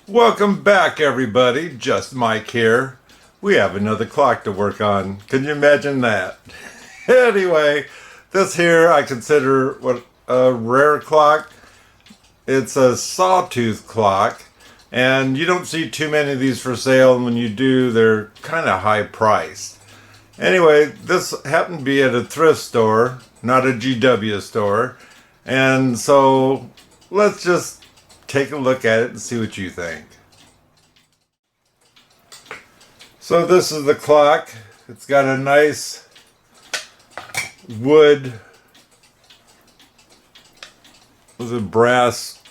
Welcome back, everybody. Just Mike here. We have another clock to work on. Can you imagine that? Anyway, this here I consider what a rare clock. It's a Sawtooth clock, and you don't see too many of these for sale, and when you do, they're kind of high priced. Anyway, this happened to be at a thrift store, not a GW store, and so let's just take a look at it and see what you think. So this is the clock. It's got a nice wood with a brass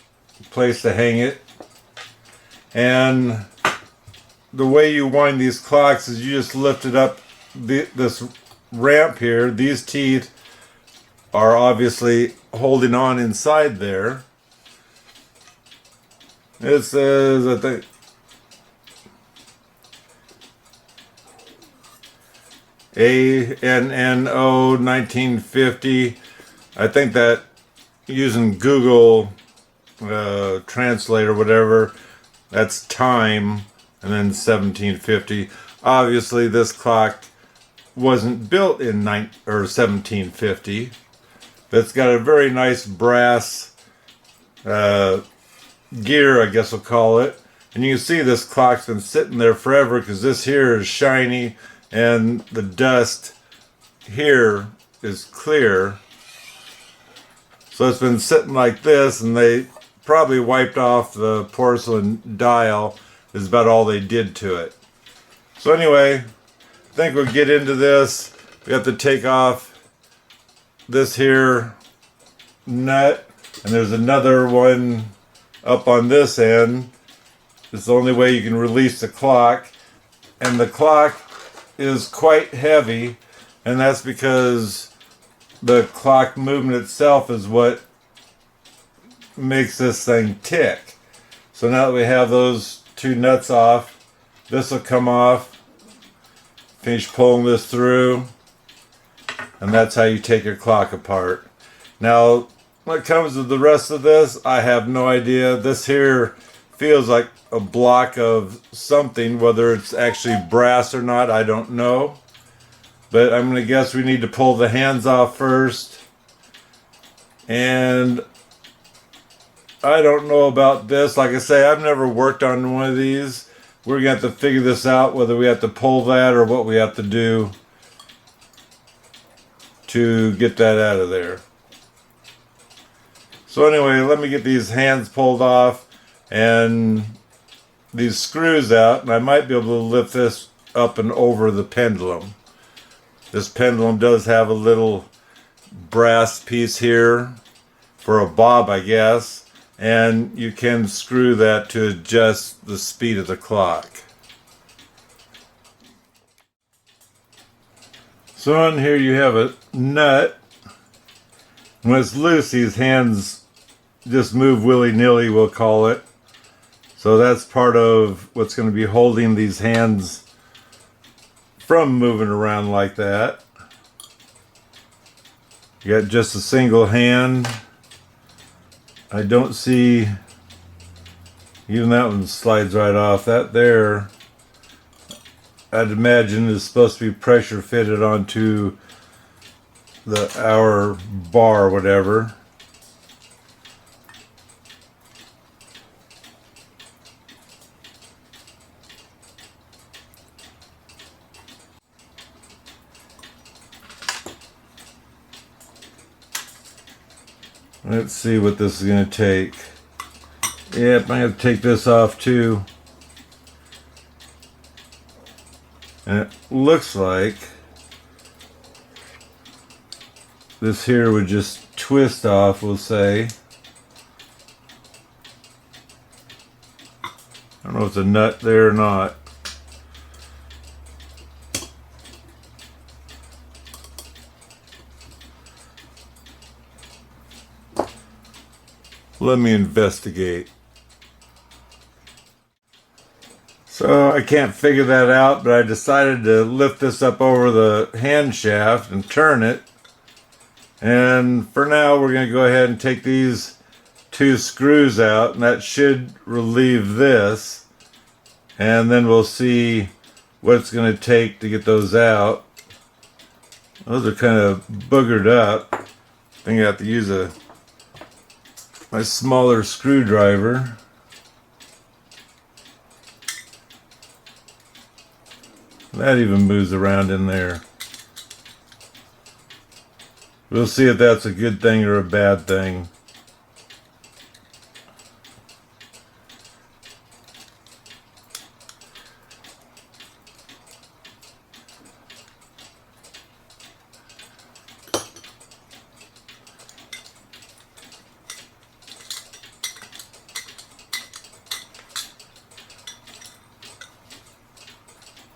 place to hang it. And the way you wind these clocks is you just lift it up this ramp here. These teeth are obviously holding on inside there. It says, I think, Anno 1950. I think that using Google Translate or whatever, that's time, and then 1750. Obviously, this clock wasn't built in 1750, but it's got a very nice brass gear, I guess we'll call it. And you can see this clock's been sitting there forever because this here is shiny and the dust here is clear. So it's been sitting like this, and they probably wiped off the porcelain dial is about all they did to it. So anyway, I think we'll get into this. We have to take off this here nut, and there's another one up on this end. It's the only way you can release the clock, and the clock is quite heavy, and that's because the clock movement itself is what makes this thing tick. So now that we have those two nuts off, this will come off. Finish pulling this through, and that's how you take your clock apart. Now when it comes to the rest of this, I have no idea. This here feels like a block of something. Whether it's actually brass or not, I don't know. But I'm going to guess we need to pull the hands off first. And I don't know about this. Like I say, I've never worked on one of these. We're going to have to figure this out, whether we have to pull that or what we have to do to get that out of there. So anyway, let me get these hands pulled off and these screws out, and I might be able to lift this up and over the pendulum. This pendulum does have a little brass piece here for a bob, I guess, and you can screw that to adjust the speed of the clock. So on here you have a nut. When it's loose, these hands just move willy-nilly, we'll call it. So that's part of what's going to be holding these hands from moving around like that. You got just a single hand. I don't see, even that one slides right off. That there, I'd imagine, is supposed to be pressure fitted onto the hour bar or whatever. Let's see what this is going to take. Yep, I'm going to take this off too. And it looks like this here would just twist off, we'll say. I don't know if it's a nut there or not. Let me investigate. So I can't figure that out, but I decided to lift this up over the hand shaft and turn it. And for now, we're going to go ahead and take these 2 screws out, and that should relieve this. And then we'll see what it's going to take to get those out. Those are kind of boogered up. I think I have to use my smaller screwdriver. That even moves around in there. We'll see if that's a good thing or a bad thing.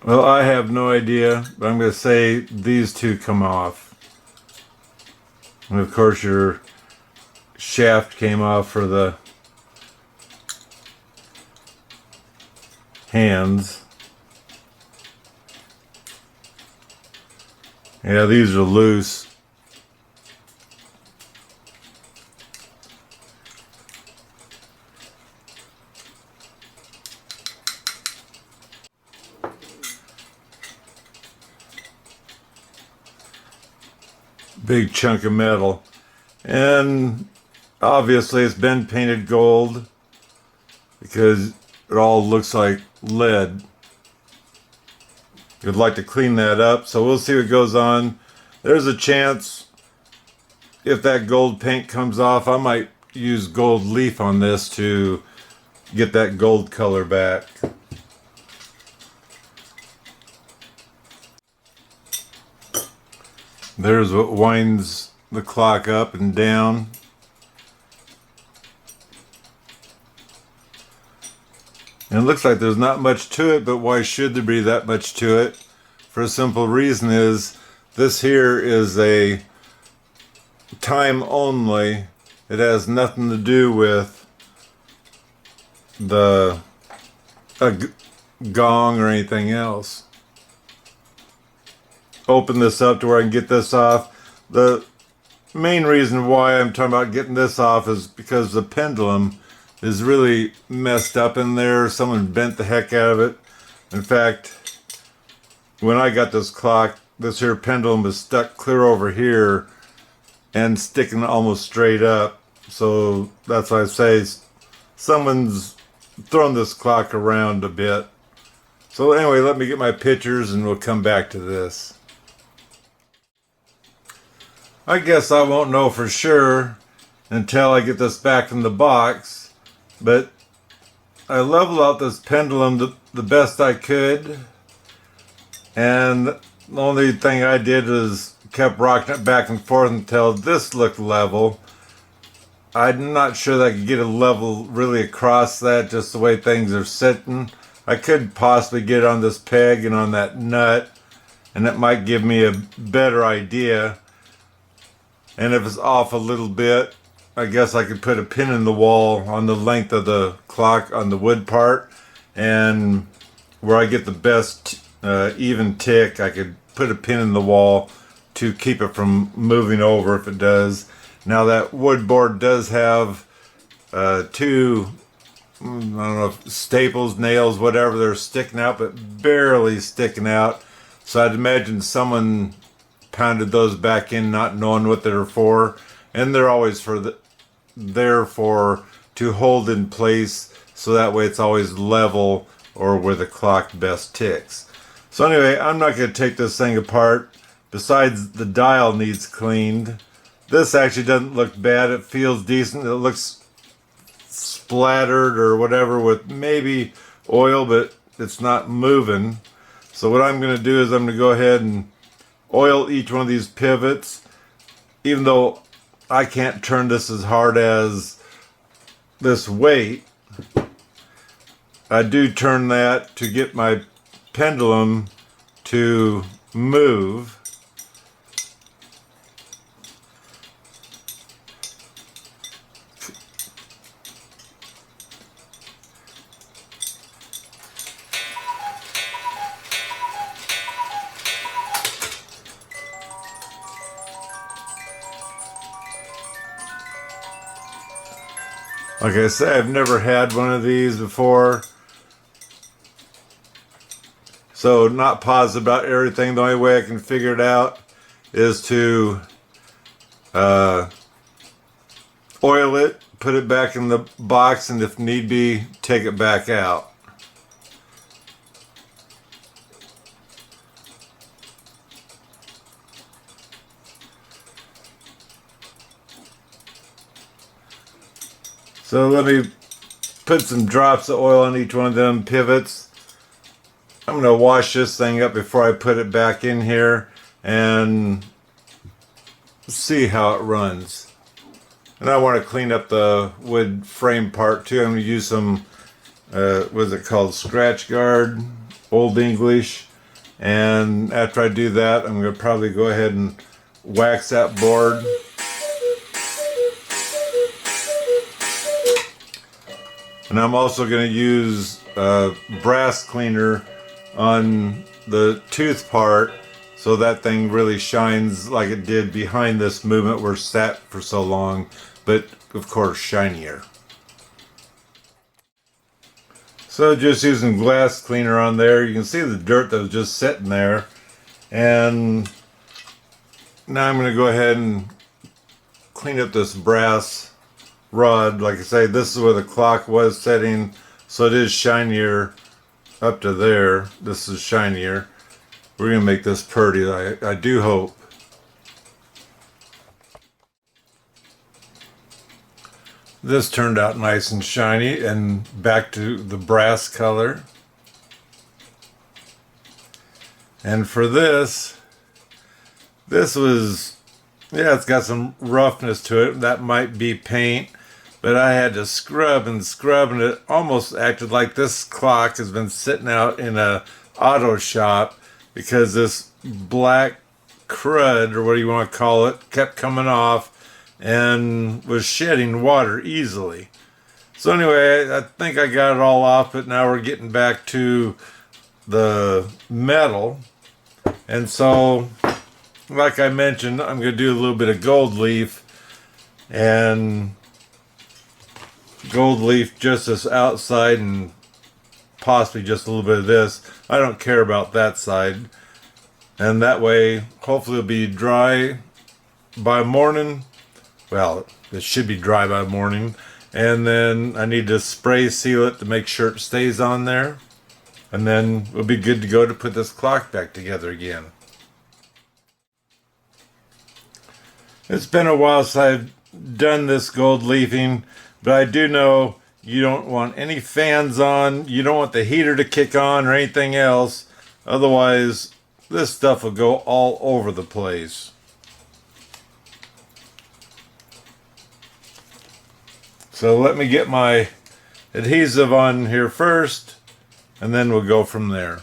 Well, I have no idea, but I'm going to say these 2 come off. And of course your shaft came off for the hands. Yeah, these are loose. Big chunk of metal, and obviously it's been painted gold because it all looks like lead. You'd like to clean that up, so we'll see what goes on. There's a chance if that gold paint comes off, I might use gold leaf on this to get that gold color back. There's what winds the clock up and down. And it looks like there's not much to it, but why should there be that much to it? For a simple reason is this here is a time only. It has nothing to do with the gong or anything else. Open this up to where I can get this off. The main reason why I'm talking about getting this off is because the pendulum is really messed up in there. Someone bent the heck out of it. In fact, when I got this clock, this here pendulum was stuck clear over here and sticking almost straight up. So that's why I say someone's thrown this clock around a bit. So anyway, let me get my pictures and we'll come back to this. I guess I won't know for sure until I get this back in the box, but I leveled out this pendulum the best I could, and the only thing I did is kept rocking it back and forth until this looked level. I'm not sure that I could get a level really across that just the way things are sitting. I could possibly get on this peg and on that nut, and it might give me a better idea. And if it's off a little bit, I guess I could put a pin in the wall on the length of the clock on the wood part, and where I get the best even tick, I could put a pin in the wall to keep it from moving over if it does. Now that wood board does have 2, I don't know, staples, nails, whatever, they're sticking out, but barely sticking out. So I'd imagine someone pounded those back in not knowing what they're for, and they're always there for to hold in place so that way it's always level or where the clock best ticks. So anyway, I'm not going to take this thing apart. Besides, the dial needs cleaned. This actually doesn't look bad. It feels decent. It looks splattered or whatever with maybe oil, but it's not moving. So what I'm going to do is I'm going to go ahead and oil each one of these pivots. Even though I can't turn this as hard as this weight, I do turn that to get my pendulum to move. Like I said, I've never had one of these before, so not positive about everything. The only way I can figure it out is to oil it, put it back in the box, and if need be, take it back out. So let me put some drops of oil on each one of them pivots. I'm going to wash this thing up before I put it back in here and see how it runs. And I want to clean up the wood frame part too. I'm going to use some, what is it called, scratch guard, Old English. And after I do that, I'm going to probably go ahead and wax that board. And I'm also going to use brass cleaner on the tooth part so that thing really shines like it did behind this movement where it sat for so long, but of course shinier. So just using glass cleaner on there, you can see the dirt that was just sitting there. And now I'm going to go ahead and clean up this brass rod. Like I say, this is where the clock was setting, so it is shinier up to there. This is shinier. We're gonna make this pretty, I do hope. This turned out nice and shiny and back to the brass color. And for this was, yeah, it's got some roughness to it. That might be paint. But I had to scrub and scrub, and it almost acted like this clock has been sitting out in a auto shop because this black crud, or what do you want to call it, kept coming off and was shedding water easily. So anyway, I think I got it all off, but now we're getting back to the metal. And so, like I mentioned, I'm going to do a little bit of gold leaf, and gold leaf just this outside and possibly just a little bit of this. I don't care about that side. And that way, hopefully it'll be dry by morning. Well, it should be dry by morning. And then I need to spray seal it to make sure it stays on there. And then we'll be good to go to put this clock back together again. It's been a while since I've done this gold leafing. But I do know you don't want any fans on, you don't want the heater to kick on or anything else. Otherwise, this stuff will go all over the place. So let me get my adhesive on here first, and then we'll go from there.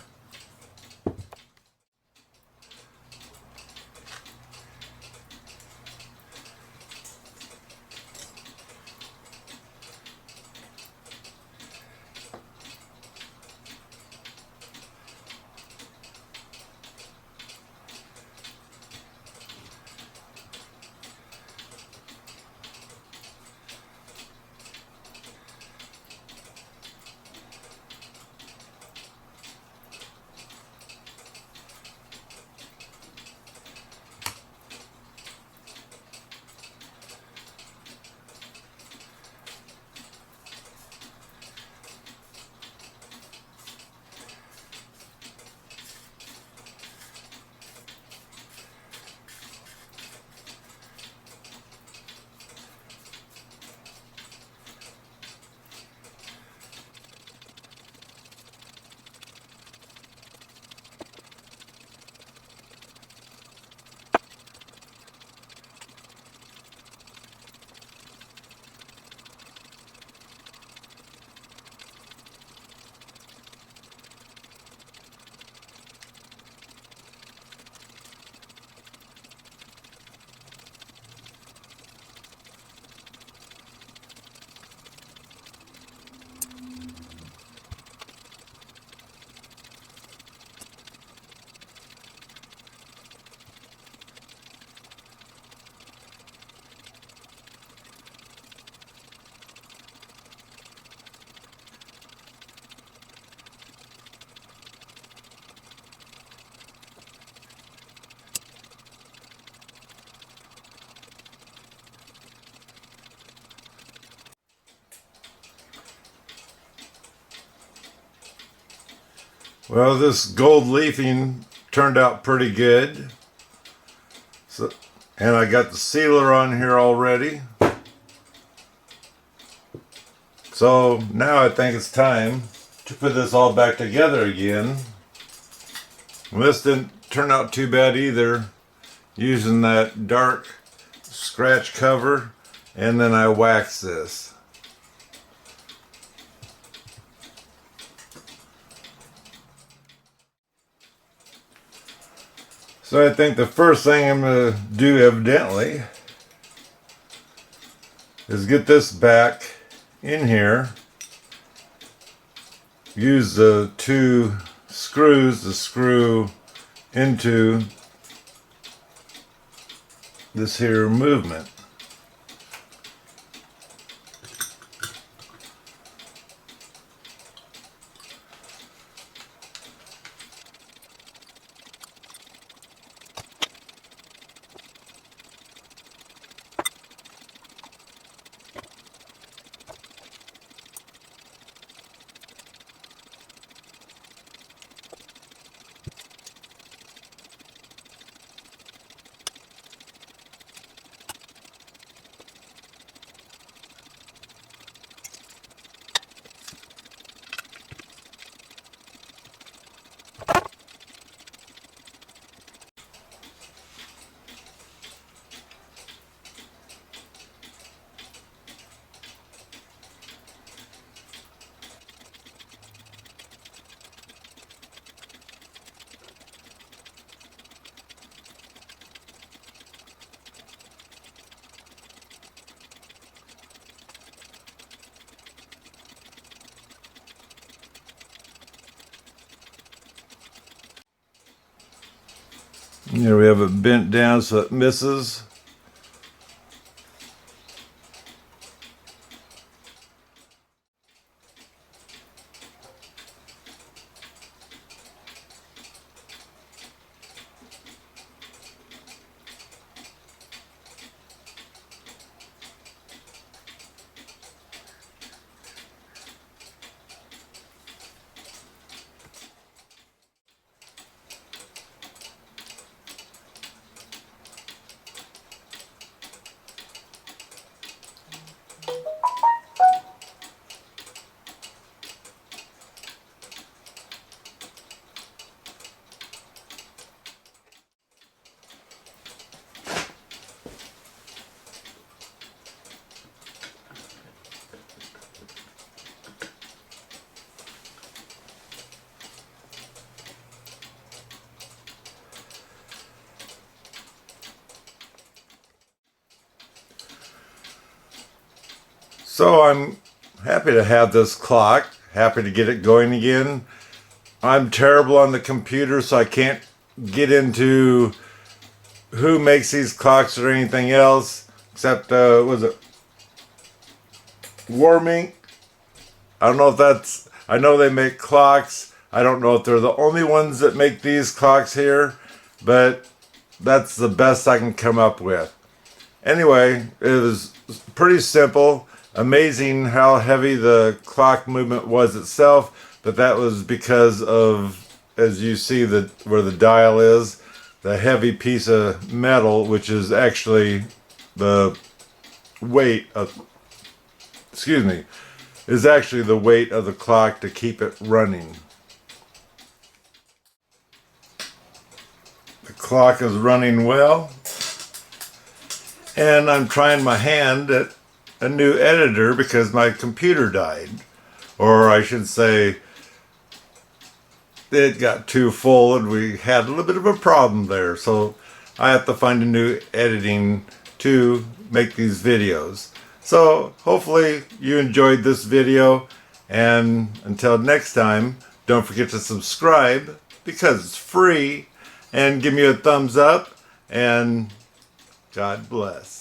Well, this gold leafing turned out pretty good. So, and I got the sealer on here already. So now I think it's time to put this all back together again. Well, this didn't turn out too bad either, using that dark scratch cover, and then I waxed this. So I think the first thing I'm going to do, evidently, is get this back in here. Use the 2 screws to screw into this here movement. Here we have it bent down so it misses. So I'm happy to have this clock, happy to get it going again. I'm terrible on the computer, so I can't get into who makes these clocks or anything else, except, was it Warming? I don't know if that's, I know they make clocks. I don't know if they're the only ones that make these clocks here, but that's the best I can come up with. Anyway, it was pretty simple. Amazing how heavy the clock movement was itself, but that was because of, as you see where the dial is, the heavy piece of metal, which is actually the weight of, is actually the weight of the clock to keep it running. The clock is running well, and I'm trying my hand at a new editor because my computer died, or I should say it got too full and we had a little bit of a problem there, so I have to find a new editing to make these videos. So hopefully you enjoyed this video, and until next time, don't forget to subscribe because it's free, and give me a thumbs up, and God bless.